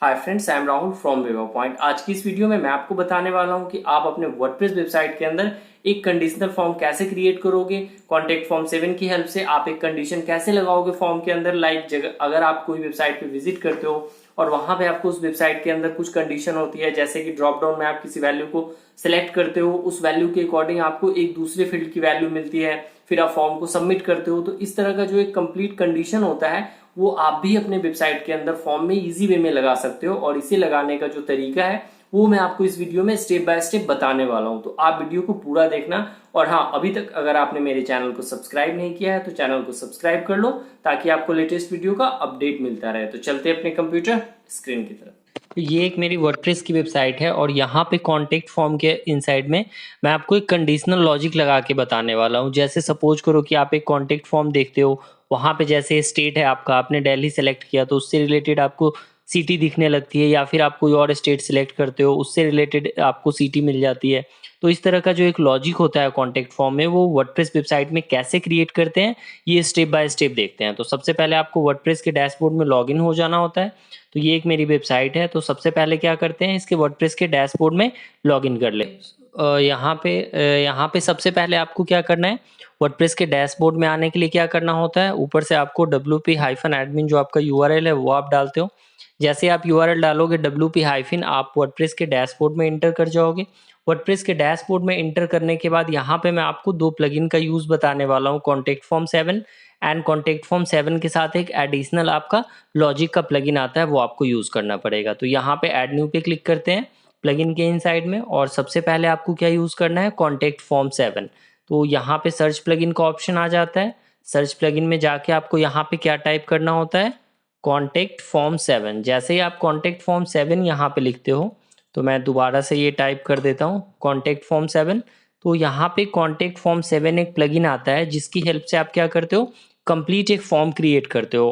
Hi friends, I am Rahul from वेवा point. आज की इस वीडियो में मैं आपको बताने वाला हूं कि आप अपने वर्डप्रेस वेबसाइट के अंदर एक कंडीशनल फॉर्म कैसे क्रिएट करोगे। कॉन्टेक्ट फॉर्म 7 की हेल्प से आप एक कंडीशन कैसे लगाओगे फॉर्म के अंदर। अगर आप कोई वेबसाइट पे विजिट करते हो और वहां पे आपको उस वेबसाइट के अंदर कुछ कंडीशन होती है, जैसे कि ड्रॉप डाउन में आप किसी वैल्यू को सिलेक्ट करते हो, उस वैल्यू के अकॉर्डिंग आपको एक दूसरे फील्ड की वैल्यू मिलती है, फिर आप फॉर्म को सबमिट करते हो। तो इस तरह का जो एक कंप्लीट कंडीशन होता है वो आप भी अपने वेबसाइट के अंदर फॉर्म में इजी वे में लगा सकते हो। और इसे लगाने का जो तरीका है वो मैं आपको इस वीडियो में स्टेप बाय स्टेप बताने वाला हूं, तो आप वीडियो को पूरा देखना। और हाँ, अभी तक अगर आपने मेरे चैनल को सब्सक्राइब नहीं किया है तो चैनल को सब्सक्राइब कर लो ताकि आपको लेटेस्ट वीडियो का अपडेट मिलता रहे। तो चलते हैं अपने कंप्यूटर स्क्रीन की तरफ। तो ये एक मेरी वर्डप्रेस की वेबसाइट है और यहाँ पे कॉन्टेक्ट फॉर्म के इनसाइड में मैं आपको एक कंडीशनल लॉजिक लगा के बताने वाला हूँ। जैसे सपोज करो कि आप एक कॉन्टेक्ट फॉर्म देखते हो, वहाँ पे जैसे स्टेट है आपका, आपने दिल्ली सेलेक्ट किया तो उससे रिलेटेड आपको सिटी दिखने लगती है, या फिर आप कोई और स्टेट सेलेक्ट करते हो उससे रिलेटेड आपको सिटी मिल जाती है। तो इस तरह का जो एक लॉजिक होता है कॉन्टेक्ट फॉर्म में, वो वर्डप्रेस वेबसाइट में कैसे क्रिएट करते हैं ये स्टेप बाय स्टेप देखते हैं। तो सबसे पहले आपको वर्डप्रेस के डैशबोर्ड में लॉगिन हो जाना होता है। तो ये एक मेरी वेबसाइट है, तो सबसे पहले क्या करते हैं, इसके वर्डप्रेस के डैशबोर्ड में लॉगिन कर ले। यहाँ पे सबसे पहले आपको क्या करना है, वर्डप्रेस के डैशबोर्ड में आने के लिए क्या करना होता है, ऊपर से आपको wp-admin जो आपका यूआरएल है वो आप डालते हो। जैसे आप यूआरएल डालोगे wp- आप वर्डप्रेस के डैशबोर्ड में इंटर कर जाओगे। वर्डप्रेस के डैशबोर्ड में इंटर करने के बाद यहाँ पे मैं आपको दो प्लगइन का यूज बताने वाला हूँ, contact form 7 and contact form 7 के साथ एक एडिशनल आपका लॉजिक का प्लगइन आता है, वो आपको यूज करना पड़ेगा। तो यहाँ पे ऐड न्यू पे क्लिक करते हैं प्लगइन के इनसाइड में, और सबसे पहले आपको क्या यूज करना है, कॉन्टेक्ट फॉर्म 7। तो यहाँ पे सर्च प्लगइन का ऑप्शन आ जाता है। सर्च प्लगइन में जाके आपको यहाँ पे क्या टाइप करना होता है, कॉन्टेक्ट फॉर्म 7। जैसे ही आप कॉन्टेक्ट फॉर्म 7 यहाँ पे लिखते हो, तो मैं दोबारा से ये टाइप कर देता हूँ कॉन्टेक्ट फॉर्म 7। तो यहाँ पे कॉन्टेक्ट फॉर्म 7 एक प्लगइन आता है जिसकी हेल्प से आप क्या करते हो, कंप्लीट एक फॉर्म क्रिएट करते हो।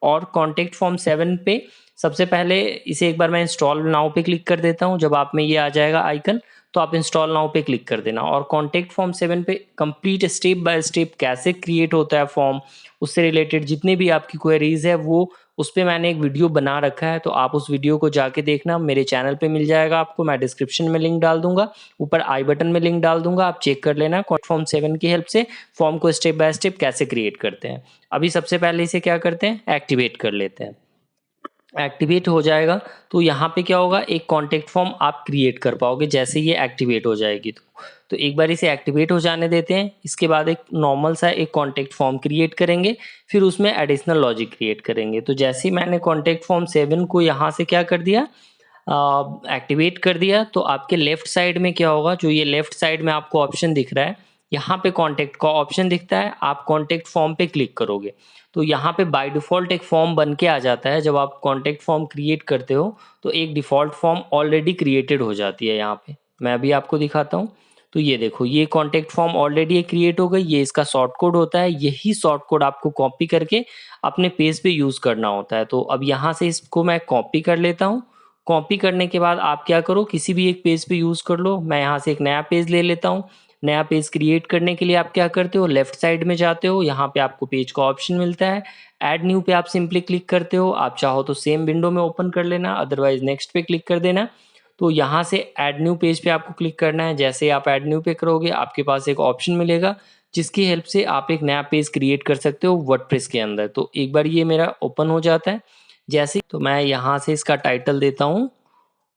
और कॉन्टेक्ट फॉर्म 7 पे सबसे पहले इसे एक बार मैं इंस्टॉल नाउ पे क्लिक कर देता हूँ। जब आप में ये आ जाएगा आइकन तो आप इंस्टॉल नाउ पे क्लिक कर देना, और कॉन्टेक्ट फॉर्म 7 पे कंप्लीट स्टेप बाय स्टेप कैसे क्रिएट होता है फॉर्म, उससे रिलेटेड जितने भी आपकी क्वेरीज है वो उस पर मैंने एक वीडियो बना रखा है। तो आप उस वीडियो को जाके देखना, मेरे चैनल पे मिल जाएगा आपको, मैं डिस्क्रिप्शन में लिंक डाल दूंगा, ऊपर आई बटन में लिंक डाल दूंगा, आप चेक कर लेना कॉन्टेक्ट फॉर्म 7 की हेल्प से फॉर्म को स्टेप बाय स्टेप कैसे क्रिएट करते हैं। अभी सबसे पहले इसे क्या करते हैं, एक्टिवेट कर लेते हैं। एक्टिवेट हो जाएगा तो यहाँ पे क्या होगा, एक कॉन्टेक्ट फॉर्म आप क्रिएट कर पाओगे जैसे ये एक्टिवेट हो जाएगी। तो एक बार इसे एक्टिवेट हो जाने देते हैं। इसके बाद एक नॉर्मल सा एक कॉन्टेक्ट फॉर्म क्रिएट करेंगे, फिर उसमें एडिशनल लॉजिक क्रिएट करेंगे। तो जैसे ही मैंने कॉन्टेक्ट फॉर्म 7 को यहाँ से क्या कर दिया, एक्टिवेट कर दिया, तो आपके लेफ्ट साइड में क्या होगा, जो ये लेफ्ट साइड में आपको ऑप्शन दिख रहा है, यहाँ पे कॉन्टेक्ट का ऑप्शन दिखता है, आप कॉन्टेक्ट फॉर्म पे क्लिक करोगे तो यहाँ पे बाय डिफॉल्ट एक फॉर्म बन के आ जाता है। जब आप कॉन्टेक्ट फॉर्म क्रिएट करते हो तो एक डिफॉल्ट फॉर्म ऑलरेडी क्रिएटेड हो जाती है। यहाँ पे मैं अभी आपको दिखाता हूँ। तो ये देखो, ये कॉन्टेक्ट फॉर्म ऑलरेडी क्रिएट हो गई, ये इसका शॉर्ट कोड होता है। यही शॉर्ट कोड आपको कॉपी करके अपने पेज पे यूज करना होता है। तो अब यहाँ से इसको मैं कॉपी कर लेता हूँ। कॉपी करने के बाद आप क्या करो, किसी भी एक पेज पे यूज कर लो। मैं यहाँ से एक नया पेज ले लेता हूँ। नया पेज क्रिएट करने के लिए आप क्या करते हो, लेफ्ट साइड में जाते हो, यहाँ पे आपको पेज का ऑप्शन मिलता है, ऐड न्यू पे आप सिंपली क्लिक करते हो। आप चाहो तो सेम विंडो में ओपन कर लेना, अदरवाइज नेक्स्ट पे क्लिक कर देना। तो यहाँ से ऐड न्यू पेज पे आपको क्लिक करना है। जैसे आप ऐड न्यू पे करोगे आपके पास एक ऑप्शन मिलेगा जिसकी हेल्प से आप एक नया पेज क्रिएट कर सकते हो वर्डप्रेस के अंदर। तो एक बार ये मेरा ओपन हो जाता है जैसे, तो मैं यहाँ से इसका टाइटल देता हूँ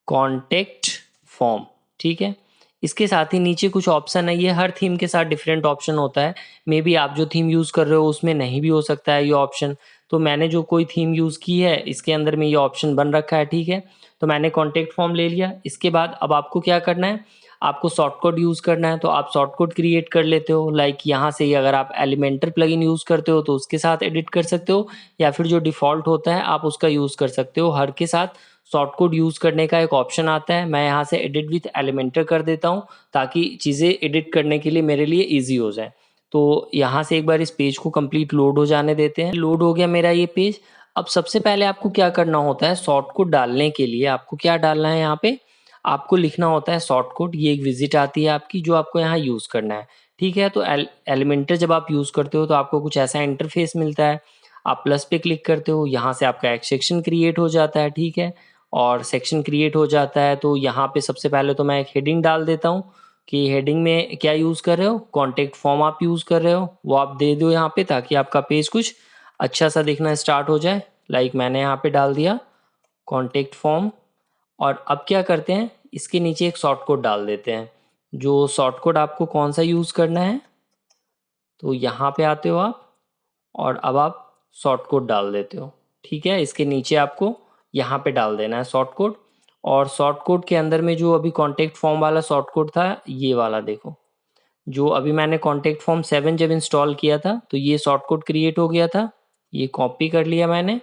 कॉन्टेक्ट फॉर्म, ठीक है। इसके साथ ही नीचे कुछ ऑप्शन है, ये हर थीम के साथ डिफरेंट ऑप्शन होता है। मे बी आप जो थीम यूज़ कर रहे हो उसमें नहीं भी हो सकता है ये ऑप्शन। तो मैंने जो कोई थीम यूज़ की है इसके अंदर में ये ऑप्शन बन रखा है, ठीक है। तो मैंने कॉन्टेक्ट फॉर्म ले लिया। इसके बाद अब आपको क्या करना है, आपको शॉर्ट कोड यूज़ करना है। तो आप शॉर्ट कोड क्रिएट कर लेते हो, लाइक यहाँ से ही अगर आप एलिमेंटर प्लगइन यूज़ करते हो तो उसके साथ एडिट कर सकते हो, या फिर जो डिफ़ॉल्ट होता है आप उसका यूज़ कर सकते हो। हर के साथ शॉर्ट कोड यूज़ करने का एक ऑप्शन आता है। मैं यहाँ से एडिट विथ एलिमेंटर कर देता हूँ ताकि चीज़ें एडिट करने के लिए मेरे लिए ईजी हो जाए। तो यहाँ से एक बार इस पेज को कंप्लीट लोड हो जाने देते हैं। लोड हो गया मेरा ये पेज। अब सबसे पहले आपको क्या करना होता है, शॉर्ट कोड डालने के लिए आपको क्या डालना है, यहाँ पे आपको लिखना होता है शॉर्ट कोड। ये एक विजिट आती है आपकी जो आपको यहाँ यूज़ करना है, ठीक है। तो एलिमेंटर जब आप यूज़ करते हो तो आपको कुछ ऐसा इंटरफेस मिलता है। आप प्लस पे क्लिक करते हो, यहाँ से आपका एक सेक्शन क्रिएट हो जाता है, ठीक है। और सेक्शन क्रिएट हो जाता है तो यहाँ पे सबसे पहले तो मैं एक हेडिंग डाल देता हूँ कि हेडिंग में क्या यूज़ कर रहे हो, कॉन्टेक्ट फॉर्म आप यूज़ कर रहे हो, वो आप दे दो यहाँ पे, ताकि आपका पेज कुछ अच्छा सा दिखना स्टार्ट हो जाए। लाइक मैंने यहाँ पे डाल दिया कॉन्टेक्ट फॉर्म। और अब क्या करते हैं, इसके नीचे एक शॉर्ट कोड डाल देते हैं। जो शॉर्ट कोड आपको कौन सा यूज़ करना है, तो यहाँ पे आते हो आप और अब आप शॉर्ट कोड डाल देते हो, ठीक है। इसके नीचे आपको यहाँ पे डाल देना है शॉर्ट कोड। और शॉर्ट कोड के अंदर में जो अभी कॉन्टेक्ट फॉर्म वाला शॉर्ट कोड था, ये वाला देखो, जो अभी मैंने कॉन्टेक्ट फॉर्म 7 जब इंस्टॉल किया था तो ये शॉर्ट कोड क्रिएट हो गया था। ये कॉपी कर लिया मैंने,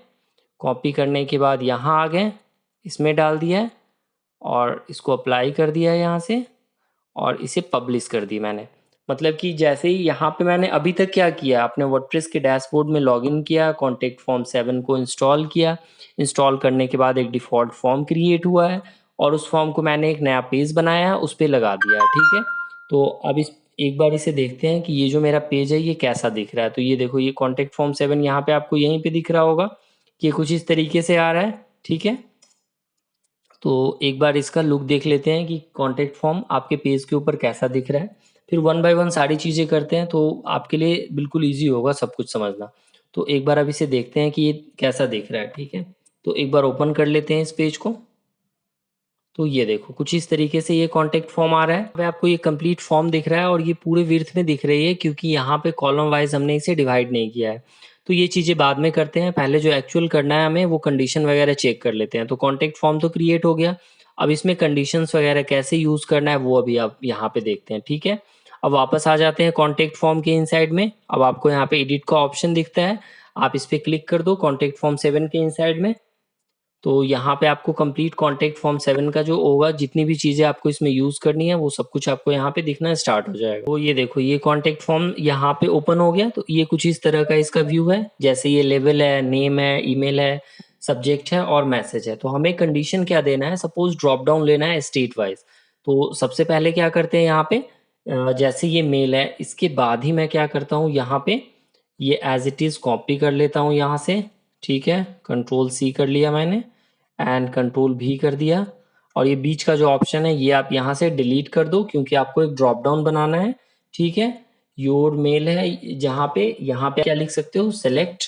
कॉपी करने के बाद यहाँ आ गए, इसमें डाल दिया है और इसको अप्लाई कर दिया है यहाँ से और इसे पब्लिश कर दी मैंने। मतलब कि जैसे ही यहाँ पे मैंने अभी तक क्या किया, अपने वर्डप्रेस के डैशबोर्ड में लॉगिन किया, कॉन्टेक्ट फॉर्म 7 को इंस्टॉल किया, इंस्टॉल करने के बाद एक डिफ़ॉल्ट फॉर्म क्रिएट हुआ है और उस फॉर्म को मैंने एक नया पेज बनाया, उस पर लगा दिया, ठीक है। तो अब इस एक बार इसे देखते हैं कि ये जो मेरा पेज है ये कैसा दिख रहा है। तो ये देखो, ये कॉन्टेक्ट फॉर्म 7 यहाँ पे आपको यहीं पे दिख रहा होगा कि कुछ इस तरीके से आ रहा है, ठीक है। तो एक बार इसका लुक देख लेते हैं कि कॉन्टेक्ट फॉर्म आपके पेज के ऊपर कैसा दिख रहा है, फिर वन बाय वन सारी चीज़ें करते हैं तो आपके लिए बिल्कुल ईजी होगा सब कुछ समझना। तो एक बार अब इसे देखते हैं कि ये कैसा दिख रहा है, ठीक है। तो एक बार ओपन कर लेते हैं इस पेज को। तो ये देखो, कुछ इस तरीके से ये कॉन्टेक्ट फॉर्म आ रहा है। अब आपको ये कंप्लीट फॉर्म दिख रहा है और ये पूरे विड्थ में दिख रही है, क्योंकि यहाँ पे कॉलम वाइज हमने इसे डिवाइड नहीं किया है। तो ये चीज़ें बाद में करते हैं, पहले जो एक्चुअल करना है हमें वो कंडीशन वगैरह चेक कर लेते हैं। तो कॉन्टेक्ट फॉर्म तो क्रिएट हो गया, अब इसमें कंडीशंस वगैरह कैसे यूज़ करना है वो अभी आप यहाँ पे देखते हैं, ठीक है। अब वापस आ जाते हैं कॉन्टेक्ट फॉर्म के इनसाइड में। अब आपको यहाँ पे एडिट का ऑप्शन दिखता है, आप इस पर क्लिक कर दो कॉन्टेक्ट फॉर्म 7 के इनसाइड में। तो यहाँ पे आपको कंप्लीट कॉन्टेक्ट फॉर्म 7 का जो होगा, जितनी भी चीज़ें आपको इसमें यूज़ करनी है वो सब कुछ आपको यहाँ पे दिखना स्टार्ट हो जाएगा। तो ये देखो, ये कॉन्टेक्ट फॉर्म यहाँ पे ओपन हो गया। तो ये कुछ इस तरह का इसका व्यू है, जैसे ये लेवल है, नेम है, ईमेल है, सब्जेक्ट है और मैसेज है। तो हमें कंडीशन क्या देना है, सपोज ड्रॉप डाउन लेना है स्टेट वाइज। तो सबसे पहले क्या करते हैं यहाँ पे, जैसे ये मेल है, इसके बाद ही मैं क्या करता हूँ, यहाँ पे ये एज इट इज़ कॉपी कर लेता हूँ यहाँ से, ठीक है। कंट्रोल सी कर लिया मैंने एंड कंट्रोल भी कर दिया। और ये बीच का जो ऑप्शन है ये आप यहाँ से डिलीट कर दो, क्योंकि आपको एक ड्रॉप डाउन बनाना है, ठीक है। योर मेल है जहाँ पे, यहाँ पे क्या लिख सकते हो, सेलेक्ट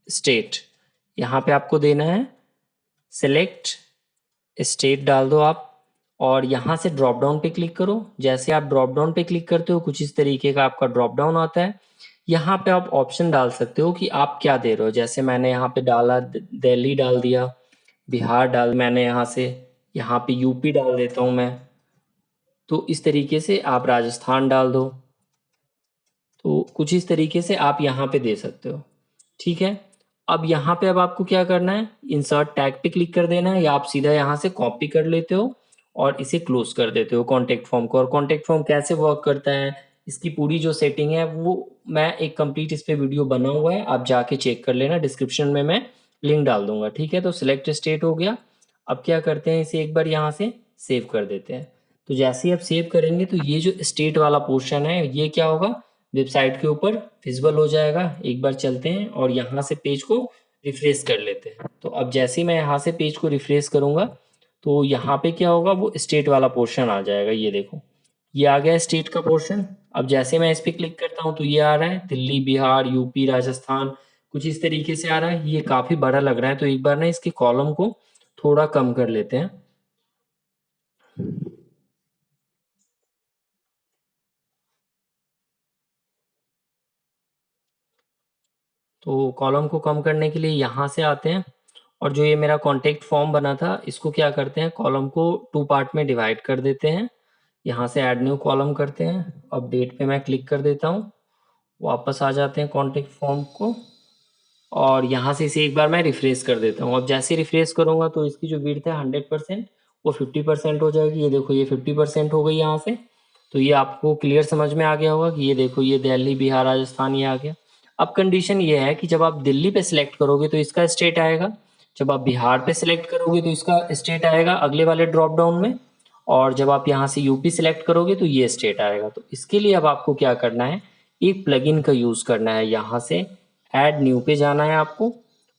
स्टेट, यहाँ पे आपको देना है सेलेक्ट स्टेट डाल दो आप। और यहाँ से ड्रॉप डाउन पे क्लिक करो। जैसे आप ड्रॉप डाउन पे क्लिक करते हो कुछ इस तरीके का आपका ड्रॉप डाउन आता है। यहाँ पे आप ऑप्शन डाल सकते हो कि आप क्या दे रहे हो। जैसे मैंने यहाँ पे डाला दिल्ली डाल दिया, बिहार डाल मैंने यहाँ पे यूपी डाल देता हूँ मैं। तो इस तरीके से आप राजस्थान डाल दो। तो कुछ इस तरीके से आप यहाँ पे दे सकते हो, ठीक है। अब यहाँ पे अब आपको क्या करना है, इंसर्ट टैग पे क्लिक कर देना है, या आप सीधा यहाँ से कॉपी कर लेते हो और इसे क्लोज कर देते हो कॉन्टेक्ट फॉर्म को। और कॉन्टेक्ट फॉर्म कैसे वर्क करता है, इसकी पूरी जो सेटिंग है वो मैं एक कंप्लीट इस पे वीडियो बना हुआ है, आप जाके चेक कर लेना, डिस्क्रिप्शन में मैं लिंक डाल दूंगा, ठीक है। तो सिलेक्ट स्टेट हो गया। अब क्या करते हैं, इसे एक बार यहाँ से सेव कर देते हैं। तो जैसे ही आप सेव करेंगे तो ये जो स्टेट वाला पोर्शन है ये क्या होगा, वेबसाइट के ऊपर विजिबल हो जाएगा। एक बार चलते हैं और यहाँ से पेज को रिफ्रेश कर लेते हैं। तो अब जैसे ही मैं यहाँ से पेज को रिफ्रेश करूँगा तो यहाँ पे क्या होगा, वो स्टेट वाला पोर्शन आ जाएगा। ये देखो, ये आ गया स्टेट का पोर्शन। अब जैसे मैं इस पर क्लिक करता हूँ तो ये आ रहा है दिल्ली, बिहार, यूपी, राजस्थान, कुछ इस तरीके से आ रहा है। ये काफ़ी बड़ा लग रहा है, तो एक बार ना इसके कॉलम को थोड़ा कम कर लेते हैं। तो कॉलम को कम करने के लिए यहाँ से आते हैं और जो ये मेरा कॉन्टेक्ट फॉर्म बना था इसको क्या करते हैं, कॉलम को 2 पार्ट में डिवाइड कर देते हैं। यहाँ से ऐड न्यू कॉलम करते हैं, अपडेट पे मैं क्लिक कर देता हूँ, वापस आ जाते हैं कॉन्टेक्ट फॉर्म को और यहाँ से इसे एक बार मैं रिफ्रेश कर देता हूँ। अब जैसे रिफ्रेश करूँगा तो इसकी जो विड्थ है 100% वो 50% हो जाएगी। ये देखो, ये 50% हो गई यहाँ से। तो ये आपको क्लियर समझ में आ गया होगा कि ये देखो, ये दिल्ली, बिहार, राजस्थान ये आ गया। अब कंडीशन ये है कि जब आप दिल्ली पे सिलेक्ट करोगे तो इसका स्टेट आएगा, जब आप बिहार पे सिलेक्ट करोगे तो इसका स्टेट आएगा अगले वाले ड्रॉप डाउन में, और जब आप यहाँ से यूपी सिलेक्ट करोगे तो ये स्टेट आएगा। तो इसके लिए अब आपको क्या करना है, एक प्लगइन का यूज़ करना है। यहाँ से ऐड न्यू पे जाना है आपको।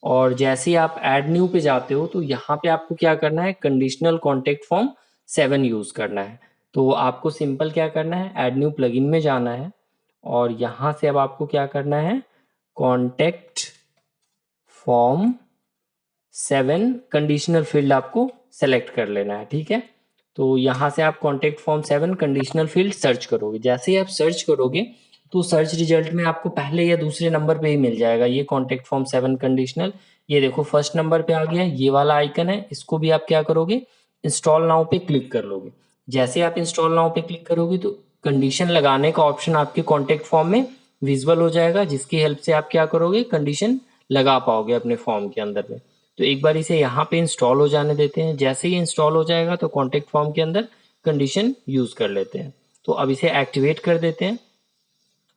और जैसे ही आप ऐड न्यू पे जाते हो तो यहाँ पे आपको क्या करना है, कंडीशनल कॉन्टेक्ट फॉर्म 7 यूज़ करना है। तो आपको सिंपल क्या करना है, ऐड न्यू प्लगइन में जाना है और यहाँ से अब आपको क्या करना है, कॉन्टेक्ट फॉर्म 7 कंडीशनल फील्ड आपको सेलेक्ट कर लेना है। ठीक है, तो यहाँ से आप contact form 7 conditional field search करोगे। जैसे ही आप सर्च करोगे तो सर्च रिजल्ट में आपको पहले या दूसरे नंबर पे ही मिल जाएगा ये कॉन्टेक्ट फॉर्म 7 कंडीशनल। ये देखो फर्स्ट नंबर पे आ गया, ये वाला आइकन है, इसको भी आप क्या करोगे, इंस्टॉल नाउ पे क्लिक कर लोगे। जैसे आप इंस्टॉल नाउ पे क्लिक करोगे तो कंडीशन लगाने का ऑप्शन आपके कॉन्टेक्ट फॉर्म में विजिबल हो जाएगा, जिसकी हेल्प से आप क्या करोगे, कंडीशन लगा पाओगे अपने फॉर्म के अंदर में। तो एक बार इसे यहाँ पे इंस्टॉल हो जाने देते हैं। जैसे ही इंस्टॉल हो जाएगा तो कॉन्टेक्ट फॉर्म के अंदर कंडीशन यूज कर लेते हैं। तो अब इसे एक्टिवेट कर देते हैं।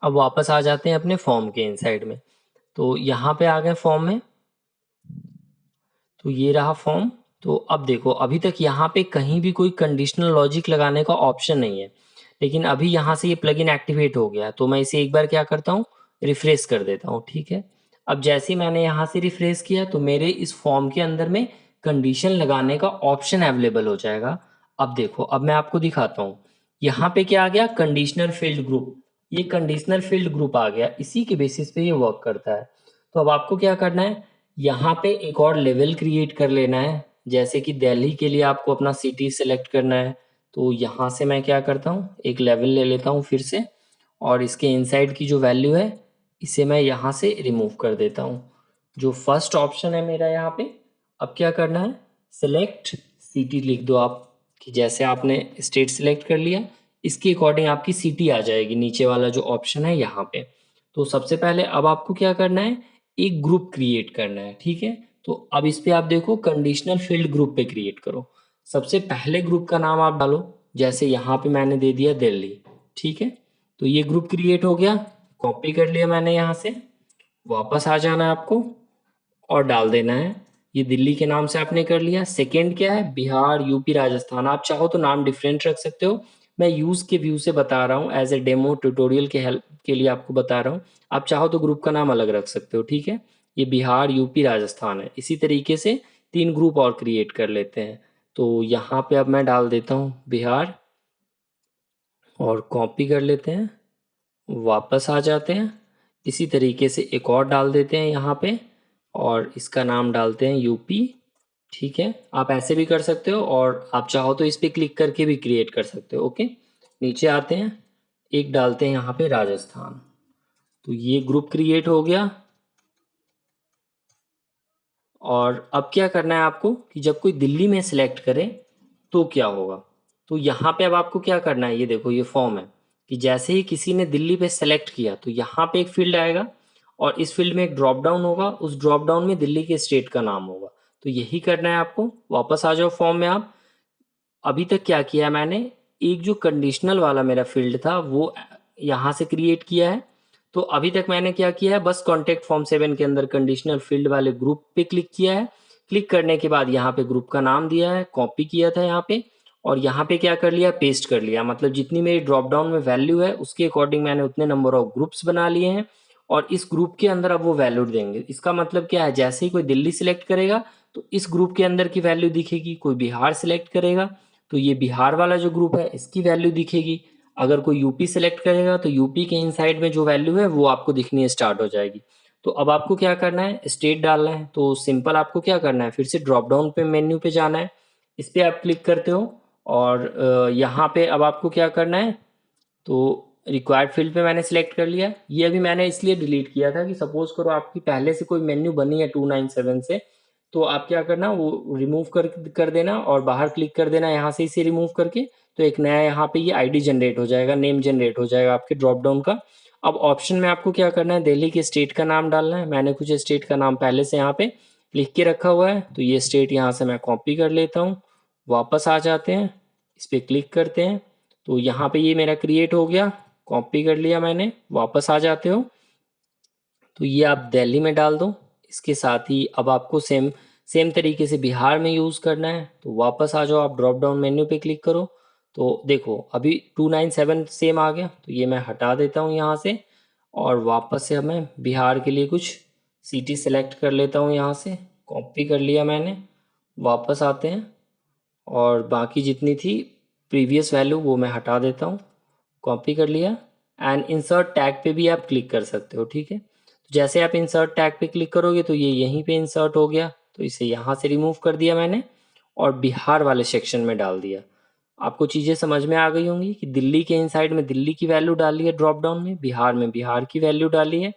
अब वापस आ जाते हैं अपने फॉर्म के इनसाइड में। तो यहाँ पे आ गए फॉर्म में, तो ये रहा फॉर्म। तो अब देखो अभी तक यहाँ पे कहीं भी कोई कंडीशनल लॉजिक लगाने का ऑप्शन नहीं है, लेकिन अभी यहाँ से ये प्लगइन एक्टिवेट हो गया। तो मैं इसे एक बार क्या करता हूँ, रिफ्रेश कर देता हूँ। ठीक है, अब जैसे ही मैंने यहाँ से रिफ्रेश किया तो मेरे इस फॉर्म के अंदर में कंडीशन लगाने का ऑप्शन अवेलेबल हो जाएगा। अब देखो, अब मैं आपको दिखाता हूँ, यहाँ पे क्या आ गया, कंडीशनल फील्ड ग्रुप। ये कंडीशनल फील्ड ग्रुप आ गया, इसी के बेसिस पे ये वर्क करता है। तो अब आपको क्या करना है, यहाँ पे एक और लेवल क्रिएट कर लेना है। जैसे कि दिल्ली के लिए आपको अपना सिटी सेलेक्ट करना है। तो यहाँ से मैं क्या करता हूँ, एक लेवल ले लेता हूँ फिर से, और इसके इनसाइड की जो वैल्यू है इसे मैं यहाँ से रिमूव कर देता हूँ। जो फर्स्ट ऑप्शन है मेरा यहाँ पे, अब क्या करना है, सेलेक्ट सिटी लिख दो आप, कि जैसे आपने स्टेट सेलेक्ट कर लिया इसके अकॉर्डिंग आपकी सिटी आ जाएगी नीचे वाला जो ऑप्शन है यहाँ पे। तो सबसे पहले अब आपको क्या करना है, एक ग्रुप क्रिएट करना है। ठीक है, तो अब इस पे आप देखो, कंडीशनल फील्ड ग्रुप पे क्रिएट करो। सबसे पहले ग्रुप का नाम आप डालो, जैसे यहाँ पे मैंने दे दिया दिल्ली। ठीक है, तो ये ग्रुप क्रिएट हो गया, कॉपी कर लिया मैंने यहाँ से। वापस आ जाना है आपको और डाल देना है, ये दिल्ली के नाम से आपने कर लिया। सेकंड क्या है, बिहार, यूपी, राजस्थान। आप चाहो तो नाम डिफरेंट रख सकते हो, मैं यूज के व्यू से बता रहा हूँ, एज ए डेमो ट्यूटोरियल के हेल्प के लिए आपको बता रहा हूँ। आप चाहो तो ग्रुप का नाम अलग रख सकते हो। ठीक है, ये बिहार, यूपी, राजस्थान है। इसी तरीके से 3 ग्रुप और क्रिएट कर लेते हैं। तो यहाँ पे अब मैं डाल देता हूँ बिहार और कॉपी कर लेते हैं, वापस आ जाते हैं। इसी तरीके से एक और डाल देते हैं यहाँ पे और इसका नाम डालते हैं यूपी। ठीक है, आप ऐसे भी कर सकते हो और आप चाहो तो इस पे क्लिक करके भी क्रिएट कर सकते हो। ओके, नीचे आते हैं, एक डालते हैं यहाँ पे राजस्थान। तो ये ग्रुप क्रिएट हो गया। और अब क्या करना है आपको, कि जब कोई दिल्ली में सिलेक्ट करे तो क्या होगा। तो यहाँ पे अब आपको क्या करना है, ये देखो ये फॉर्म है, कि जैसे ही किसी ने दिल्ली पे सेलेक्ट किया तो यहाँ पे एक फील्ड आएगा और इस फील्ड में एक ड्रॉप डाउन होगा, उस ड्रॉप डाउन में दिल्ली के स्टेट का नाम होगा। तो यही करना है आपको। वापस आ जाओ फॉर्म में आप। अभी तक क्या किया है मैंने, एक जो कंडीशनल वाला मेरा फील्ड था वो यहाँ से क्रिएट किया है। तो अभी तक मैंने क्या किया है, बस कॉन्टेक्ट फॉर्म 7 के अंदर कंडीशनल फील्ड वाले ग्रुप पे क्लिक किया है। क्लिक करने के बाद यहाँ पे ग्रुप का नाम दिया है, कॉपी किया था यहाँ पे, और यहाँ पे क्या कर लिया, पेस्ट कर लिया। मतलब जितनी मेरी ड्रॉप डाउन में वैल्यू है उसके अकॉर्डिंग मैंने उतने नंबर ऑफ ग्रुप्स बना लिए हैं और इस ग्रुप के अंदर अब वो वैल्यू देंगे। इसका मतलब क्या है, जैसे ही कोई दिल्ली सिलेक्ट करेगा तो इस ग्रुप के अंदर की वैल्यू दिखेगी, कोई बिहार सिलेक्ट करेगा तो ये बिहार वाला जो ग्रुप है इसकी वैल्यू दिखेगी, अगर कोई यूपी सेलेक्ट करेगा तो यूपी के इनसाइड में जो वैल्यू है वो आपको दिखनी स्टार्ट हो जाएगी। तो अब आपको क्या करना है, स्टेट डालना है। तो सिंपल आपको क्या करना है, फिर से ड्रॉप डाउन पे मेन्यू पे जाना है, इस पे आप क्लिक करते हो और यहाँ पे अब आपको क्या करना है, तो रिक्वायर्ड फील्ड पे मैंने सिलेक्ट कर लिया। ये अभी मैंने इसलिए डिलीट किया था कि सपोज करो आपकी पहले से कोई मेन्यू बनी है 297 से, तो आप क्या करना, वो रिमूव कर देना और बाहर क्लिक कर देना यहाँ से, इसे रिमूव करके। तो एक नया यहाँ पे ये आईडी जनरेट हो जाएगा, नेम जनरेट हो जाएगा आपके ड्रॉप डाउन का। अब ऑप्शन में आपको क्या करना है, दिल्ली के स्टेट का नाम डालना है। मैंने कुछ स्टेट का नाम पहले से यहाँ पे लिख के रखा हुआ है, तो ये स्टेट यहाँ से मैं कॉपी कर लेता हूँ। वापस आ जाते हैं, इस पर क्लिक करते हैं, तो यहाँ पे ये मेरा क्रिएट हो गया, कॉपी कर लिया मैंने। वापस आ जाते हो तो ये आप दिल्ली में डाल दो। इसके साथ ही अब आपको सेम सेम तरीके से बिहार में यूज़ करना है। तो वापस आ जाओ, आप ड्रॉप डाउन मेन्यू पे क्लिक करो। तो देखो अभी 297 सेम आ गया, तो ये मैं हटा देता हूँ यहाँ से और वापस से अब मैं बिहार के लिए कुछ सिटी सेलेक्ट कर लेता हूँ, यहाँ से कॉपी कर लिया मैंने। वापस आते हैं और बाकी जितनी थी प्रीवियस वैल्यू वो मैं हटा देता हूँ। कॉपी कर लिया एंड इंसर्ट टैग पे भी आप क्लिक कर सकते हो, ठीक है। तो जैसे आप इंसर्ट टैग पे क्लिक करोगे तो ये यहीं पे इंसर्ट हो गया, तो इसे यहाँ से रिमूव कर दिया मैंने और बिहार वाले सेक्शन में डाल दिया। आपको चीज़ें समझ में आ गई होंगी कि दिल्ली के इनसाइड में दिल्ली की वैल्यू डाली है ड्रॉप डाउन में बिहार की वैल्यू डाली है।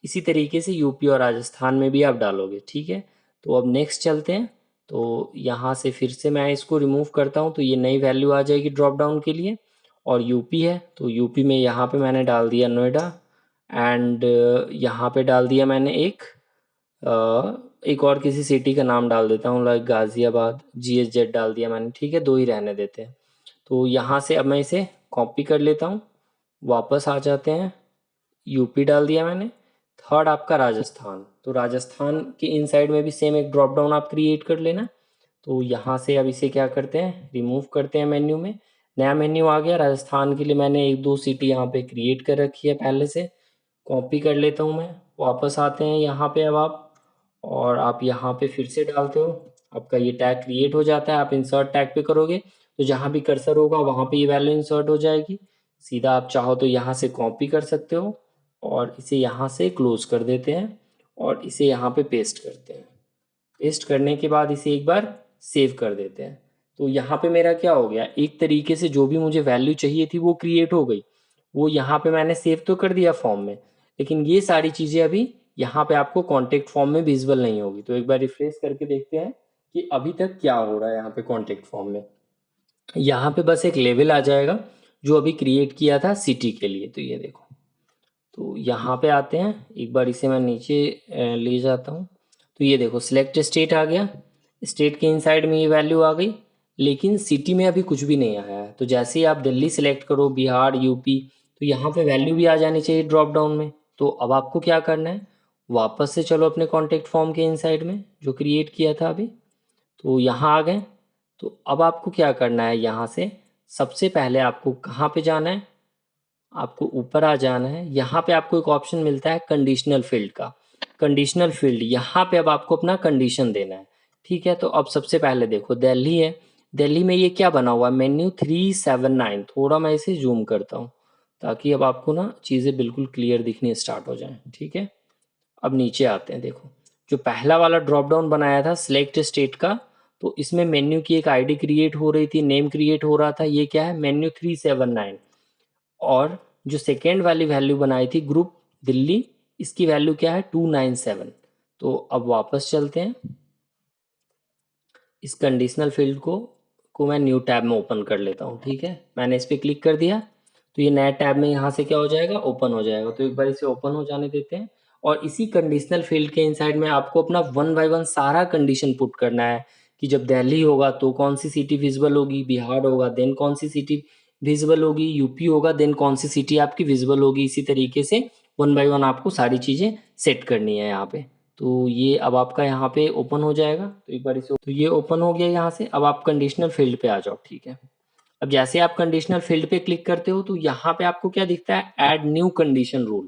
इसी तरीके से यूपी और राजस्थान में भी आप डालोगे, ठीक है। तो अब नेक्स्ट चलते हैं। तो यहाँ से फिर से मैं इसको रिमूव करता हूँ तो ये नई वैल्यू आ जाएगी ड्रॉप डाउन के लिए। और यूपी है तो यूपी में यहाँ पे मैंने डाल दिया नोएडा एंड यहाँ पे डाल दिया मैंने एक और किसी सिटी का नाम डाल देता हूँ, लाइक गाज़ियाबाद, GSZ डाल दिया मैंने, ठीक है। दो ही रहने देते हैं। तो यहाँ से अब मैं इसे कॉपी कर लेता हूँ, वापस आ जाते हैं। यूपी डाल दिया मैंने। थर्ड आपका राजस्थान, तो राजस्थान के इनसाइड में भी सेम एक ड्रॉप डाउन आप क्रिएट कर लेना। तो यहाँ से अब इसे क्या करते हैं, रिमूव करते हैं मेन्यू में। नया मेन्यू आ गया। राजस्थान के लिए मैंने एक दो सिटी यहाँ पे क्रिएट कर रखी है पहले से। कॉपी कर लेता हूँ मैं। वापस आते हैं यहाँ पे अब आप, और आप यहाँ पे फिर से डालते हो। आपका ये टैग क्रिएट हो जाता है। आप इंसर्ट टैग पे करोगे तो जहाँ भी कर्सर होगा वहाँ पे ये वैल्यू इंसर्ट हो जाएगी। सीधा आप चाहो तो यहाँ से कॉपी कर सकते हो और इसे यहाँ से क्लोज कर देते हैं और इसे यहाँ पे पेस्ट करते हैं। पेस्ट करने के बाद इसे एक बार सेव कर देते हैं। तो यहाँ पे मेरा क्या हो गया, एक तरीके से जो भी मुझे वैल्यू चाहिए थी वो क्रिएट हो गई। वो यहाँ पे मैंने सेव तो कर दिया फॉर्म में, लेकिन ये सारी चीज़ें अभी यहाँ पे आपको कॉन्टेक्ट फॉर्म में विजिबल नहीं होगी। तो एक बार रिफ्रेश करके देखते हैं कि अभी तक क्या हो रहा है यहाँ पे कॉन्टेक्ट फॉर्म में। यहाँ पे बस एक लेवल आ जाएगा जो अभी क्रिएट किया था सिटी के लिए। तो ये देखो, तो यहाँ पे आते हैं, एक बार इसे मैं नीचे ले जाता हूँ। तो ये देखो सिलेक्ट स्टेट आ गया। स्टेट के इनसाइड में ये वैल्यू आ गई, लेकिन सिटी में अभी कुछ भी नहीं आया है। तो जैसे ही आप दिल्ली सिलेक्ट करो, बिहार, यूपी, तो यहाँ पे वैल्यू भी आ जानी चाहिए ड्रॉप डाउन में। तो अब आपको क्या करना है, वापस से चलो अपने कॉन्टेक्ट फॉर्म के इनसाइड में जो क्रिएट किया था अभी। तो यहाँ आ गए। तो अब आपको क्या करना है, यहाँ से सबसे पहले आपको कहाँ पे जाना है, आपको ऊपर आ जाना है। यहाँ पे आपको एक ऑप्शन मिलता है कंडीशनल फील्ड का। कंडीशनल फील्ड, यहाँ पे अब आपको अपना कंडीशन देना है, ठीक है। तो अब सबसे पहले देखो दिल्ली है। दिल्ली में ये क्या बना हुआ है, मेन्यू 379। थोड़ा मैं इसे जूम करता हूँ ताकि अब आपको ना चीज़ें बिल्कुल क्लियर दिखनी स्टार्ट हो जाएं, ठीक है। अब नीचे आते हैं। देखो जो पहला वाला ड्रॉप डाउन बनाया था सिलेक्ट स्टेट का, तो इसमें मेन्यू की एक आईडी क्रिएट हो रही थी, नेम क्रिएट हो रहा था। ये क्या है, मेन्यू 379। और जो सेकेंड वाली वैल्यू बनाई थी ग्रुप दिल्ली, इसकी वैल्यू क्या है, 297। तो अब वापस चलते हैं। इस कंडीशनल फील्ड को मैं न्यू टैब में ओपन कर लेता हूँ, ठीक है। मैंने इस पर क्लिक कर दिया तो ये नया टैब में यहाँ से क्या हो जाएगा, ओपन हो जाएगा। तो एक बार इसे ओपन हो जाने देते हैं। और इसी कंडीशनल फील्ड के इनसाइड में आपको अपना 1 बाय 1 सारा कंडीशन पुट करना है कि जब दिल्ली होगा तो कौन सी सिटी विजिबल होगी, बिहार होगा देन कौन सी सिटी विजिबल होगी, यूपी होगा देन कौन सी सिटी आपकी विजिबल होगी। इसी तरीके से 1 बाय 1 आपको सारी चीज़ें सेट करनी है यहाँ पे। तो ये अब आपका यहाँ पे ओपन हो जाएगा। तो एक बार इसे, तो ये ओपन हो गया यहाँ से। अब आप कंडीशनल फील्ड पे आ जाओ, ठीक है। अब जैसे आप कंडीशनल फील्ड पे क्लिक करते हो तो यहाँ पे आपको क्या दिखता है, ऐड न्यू कंडीशन रूल।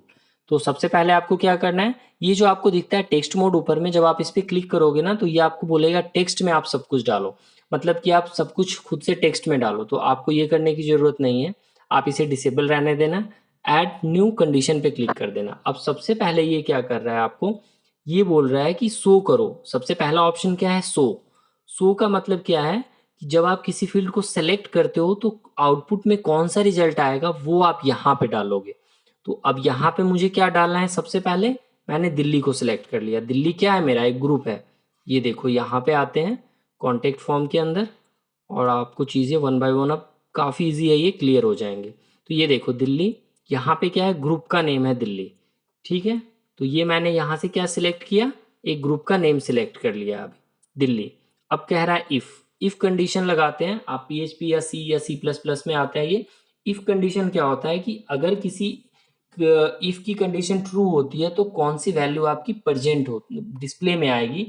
तो सबसे पहले आपको क्या करना है, ये जो आपको दिखता है टेक्स्ट मोड ऊपर में, जब आप इस पर क्लिक करोगे ना तो ये आपको बोलेगा टेक्स्ट में आप सब कुछ डालो, मतलब कि आप सब कुछ खुद से टेक्स्ट में डालो। तो आपको ये करने की जरूरत नहीं है, आप इसे डिसेबल रहने देना। ऐड न्यू कंडीशन पे क्लिक कर देना। अब सबसे पहले ये क्या कर रहा है, आपको ये बोल रहा है कि शो करो। सबसे पहला ऑप्शन क्या है, शो। शो का मतलब क्या है कि जब आप किसी फील्ड को सेलेक्ट करते हो तो आउटपुट में कौन सा रिजल्ट आएगा वो आप यहाँ पे डालोगे। तो अब यहाँ पे मुझे क्या डालना है, सबसे पहले मैंने दिल्ली को सिलेक्ट कर लिया। दिल्ली क्या है, मेरा एक ग्रुप है। ये देखो यहाँ पे आते हैं कॉन्टेक्ट फॉर्म के अंदर, और आपको चीज़ें 1 बाय 1 अब काफ़ी ईजी है, ये क्लियर हो जाएंगे। तो ये देखो दिल्ली, यहाँ पे क्या है, ग्रुप का नेम है दिल्ली, ठीक है। तो ये मैंने यहाँ से क्या सिलेक्ट किया, एक ग्रुप का नेम सिलेक्ट कर लिया अभी, दिल्ली। अब कह रहा है इफ कंडीशन लगाते हैं आप, PHP या C या C++ में आता है ये। इफ कंडीशन क्या होता है कि अगर किसी इफ की कंडीशन ट्रू होती है तो कौन सी वैल्यू आपकी प्रेजेंट हो डिस्प्ले में आएगी।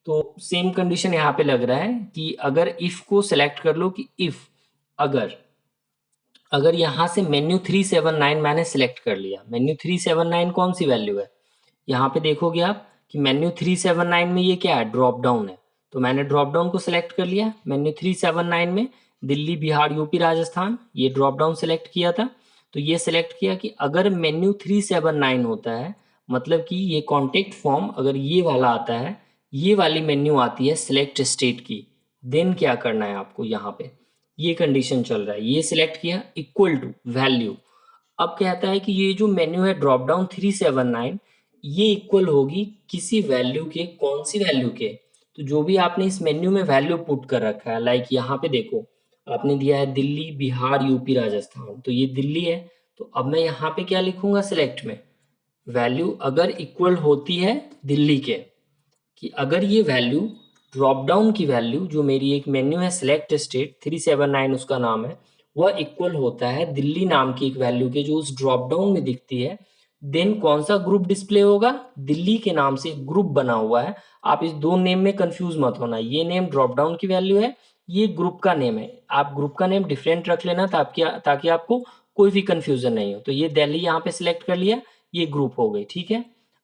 तो सेम कंडीशन यहाँ पे लग रहा है कि अगर इफ को सिलेक्ट कर लो कि इफ अगर अगर यहाँ से मेन्यू 379 मैंने सिलेक्ट कर लिया। मेन्यू 379 कौन सी वैल्यू है, यहाँ पे देखोगे आप कि मेन्यू 379 में ये क्या है, ड्रॉप डाउन है। तो मैंने ड्रॉप डाउन को सिलेक्ट कर लिया। मेन्यू 379 में दिल्ली, बिहार, यूपी, राजस्थान ये ड्रॉप डाउन सिलेक्ट किया था। तो ये सिलेक्ट किया कि अगर मेन्यू 379 होता है, मतलब कि ये कॉन्टेक्ट फॉर्म अगर ये वाला आता है, ये वाली मेन्यू आती है सिलेक्ट स्टेट की, देन क्या करना है आपको, यहाँ पे ये कंडीशन चल रहा है, ये सिलेक्ट किया इक्वल टू वैल्यू। अब कहता है कि ये जो मेन्यू है ड्रॉप डाउन 379, ये इक्वल होगी किसी वैल्यू के, कौन सी वैल्यू के, तो जो भी आपने इस मेन्यू में वैल्यू पुट कर रखा है, लाइक यहाँ पे देखो आपने दिया है दिल्ली, बिहार, यूपी, राजस्थान, तो ये दिल्ली है। तो अब मैं यहाँ पे क्या लिखूंगा सिलेक्ट में, वैल्यू अगर इक्वल होती है दिल्ली के, कि अगर ये वैल्यू ड्रॉप डाउन की वैल्यू जो मेरी एक मेन्यू है सिलेक्ट स्टेट 379 उसका नाम है, वह इक्वल होता है दिल्ली नाम की एक वैल्यू के जो उस ड्रॉप डाउन में दिखती है, देन कौन सा ग्रुप डिस्प्ले होगा, दिल्ली के नाम से एक ग्रुप बना हुआ है। आप इस दो नेम में कंफ्यूज मत होना, ये नेम ड्रॉप डाउन की वैल्यू है, ये ग्रुप का नेम है। आप ग्रुप का नेम डिफरेंट रख लेना ताकि आपको कोई भी कंफ्यूजन नहीं हो। तो ये दिल्ली यहाँ पे सिलेक्ट कर लिया, ये ग्रुप हो गई, ठीक है।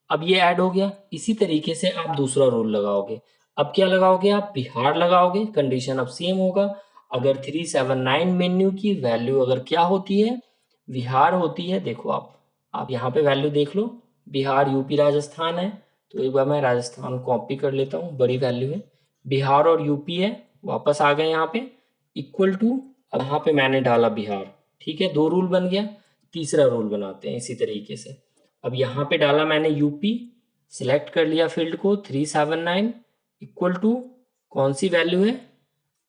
अब ये ऐड हो गया। इसी तरीके से आप दूसरा रूल लगाओगे। अब क्या लगाओगे, आप बिहार लगाओगे, कंडीशन अब सेम होगा। अगर 379 मेन्यू की वैल्यू अगर क्या होती है, बिहार होती है, देखो आप यहाँ पे वैल्यू देख लो, बिहार, यूपी, राजस्थान है। तो एक बार मैं राजस्थान कॉपी कर लेता हूँ, बड़ी वैल्यू है, बिहार और यूपी है, वापस आ गए यहाँ पे इक्वल टू, अब यहाँ पे मैंने डाला बिहार, ठीक है, दो रूल बन गया। तीसरा रूल बनाते हैं इसी तरीके से। अब यहाँ पे डाला मैंने यूपी, सिलेक्ट कर लिया फील्ड को 379 इक्वल टू कौन सी वैल्यू है,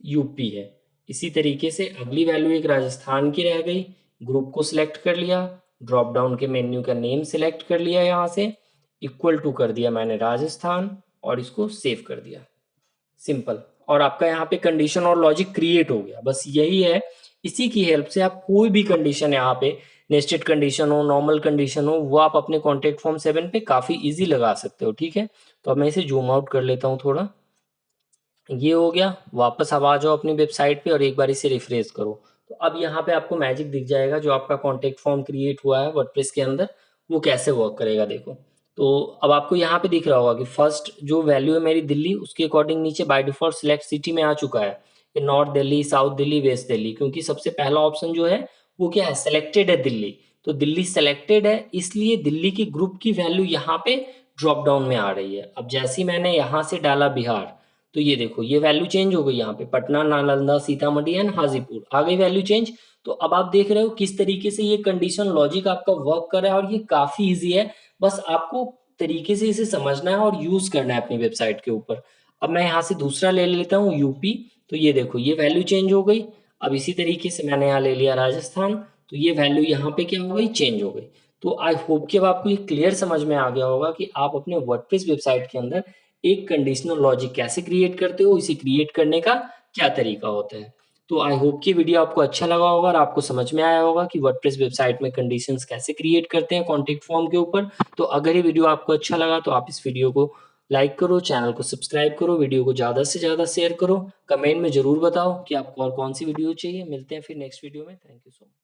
यूपी है। इसी तरीके से अगली वैल्यू एक राजस्थान की रह गई, ग्रुप को सिलेक्ट कर लिया, ड्रॉप डाउन के मेन्यू का नेम सिलेक्ट कर लिया, यहाँ से इक्वल टू कर दिया मैंने राजस्थान और इसको सेव कर दिया, सिंपल। और आपका यहाँ पे कंडीशन और लॉजिक क्रिएट हो गया, बस यही है। इसी की हेल्प से आप कोई भी कंडीशन यहाँ पे, नेस्टेड कंडीशन हो, नॉर्मल कंडीशन हो, वो आप अपने कॉन्टेक्ट फॉर्म 7 पे काफी इजी लगा सकते हो, ठीक है। तो अब मैं इसे जूम आउट कर लेता हूँ थोड़ा, ये हो गया। वापस अब आ जाओ अपनी वेबसाइट पे और एक बार इसे रिफ्रेश करो। तो अब यहाँ पे आपको मैजिक दिख जाएगा, जो आपका कॉन्टेक्ट फॉर्म क्रिएट हुआ है वर्डप्रेस के अंदर, वो कैसे वर्क करेगा देखो। तो अब आपको यहाँ पे दिख रहा होगा कि फर्स्ट जो वैल्यू है मेरी दिल्ली, उसके अकॉर्डिंग नीचे बाय डिफॉल्ट सिलेक्ट सिटी में आ चुका है, कि north Delhi, south Delhi, west Delhi, क्योंकि सबसे पहला ऑप्शन जो है वो क्या है, सिलेक्टेड है दिल्ली। तो दिल्ली सेलेक्टेड है, इसलिए दिल्ली की ग्रुप की वैल्यू यहाँ पे ड्रॉप डाउन में आ रही है। अब जैसे ही मैंने यहाँ से डाला बिहार, तो ये देखो ये वैल्यू चेंज हो गई, यहाँ पे पटना, नालंदा, सीतामढ़ी एंड हाजीपुर आ गई वैल्यू चेंज। तो अब आप देख रहे हो किस तरीके से ये कंडीशन लॉजिक आपका वर्क कर रहा है, और ये काफी इजी है, बस आपको तरीके से इसे समझना है और यूज करना है अपनी वेबसाइट के ऊपर। अब मैं यहाँ से दूसरा ले लेता हूँ यूपी, तो ये देखो ये वैल्यू चेंज हो गई। अब इसी तरीके से मैंने यहाँ ले लिया राजस्थान, तो ये वैल्यू यहाँ पे क्या हो गई, चेंज हो गई। तो आई होप कि अब आपको ये क्लियर समझ में आ गया होगा कि आप अपने वर्डप्रेस वेबसाइट के अंदर एक कंडीशनल लॉजिक कैसे क्रिएट करते हो, इसे क्रिएट करने का क्या तरीका होता है। तो आई होप कि वीडियो आपको अच्छा लगा होगा और आपको समझ में आया होगा कि वर्डप्रेस वेबसाइट में कंडीशंस कैसे क्रिएट करते हैं कॉन्टेक्ट फॉर्म के ऊपर। तो अगर ये वीडियो आपको अच्छा लगा तो आप इस वीडियो को लाइक करो, चैनल को सब्सक्राइब करो, वीडियो को ज़्यादा से ज़्यादा शेयर करो, कमेंट में ज़रूर बताओ कि आपको और कौन सी वीडियो चाहिए। मिलते हैं फिर नेक्स्ट वीडियो में। Thank you so much.